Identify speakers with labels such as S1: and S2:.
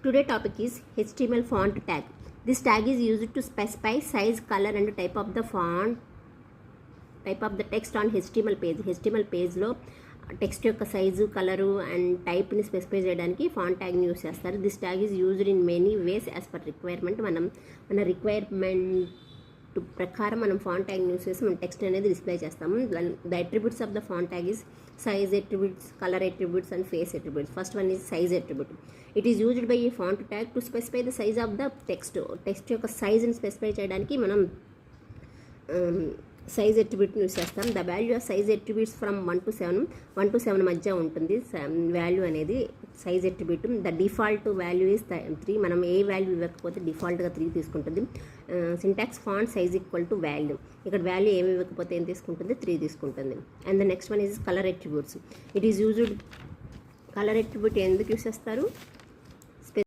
S1: Today topic is HTML font tag. This tag is used to specify size, color and type of the font, type of the text on HTML page. HTML page లో text యొక్క size colour and టైప్ని specify చేయడానికి font ట్యాగ్ని use చేస్తారు. This tag is used in many ways as per requirement. మన requirement ప్రకారం మనం font ట్యాగ్ని use చేసి మనం text అనేది డిస్ప్లే చేస్తాము. The attributes of the font tag is size attributes, color attributes and face attributes. First one is size attribute. It is used by a font tag to specify the size of the text. Text యొక్క size ని specify చేయడానికి మనం size అట్రిబ్యూట్ని use చేస్తాం. The value of size attributes from 1 to 7 మధ్య ఉంటుంది value అనేది size attribute. The default value is 3. మనం ఏ value ఇవ్వకపోతే డిఫాల్ట్గా 3 తీసుకుంటుంది. Syntax font size equal to value. ఇక్కడ వాల్యూ ఏమి ఇవ్వకపోతే ఏం తీసుకుంటుంది, 3 తీసుకుంటుంది. And the next one is colour attributes. It is used. Colour attribute ఎందుకు యూస్ చేస్తారు,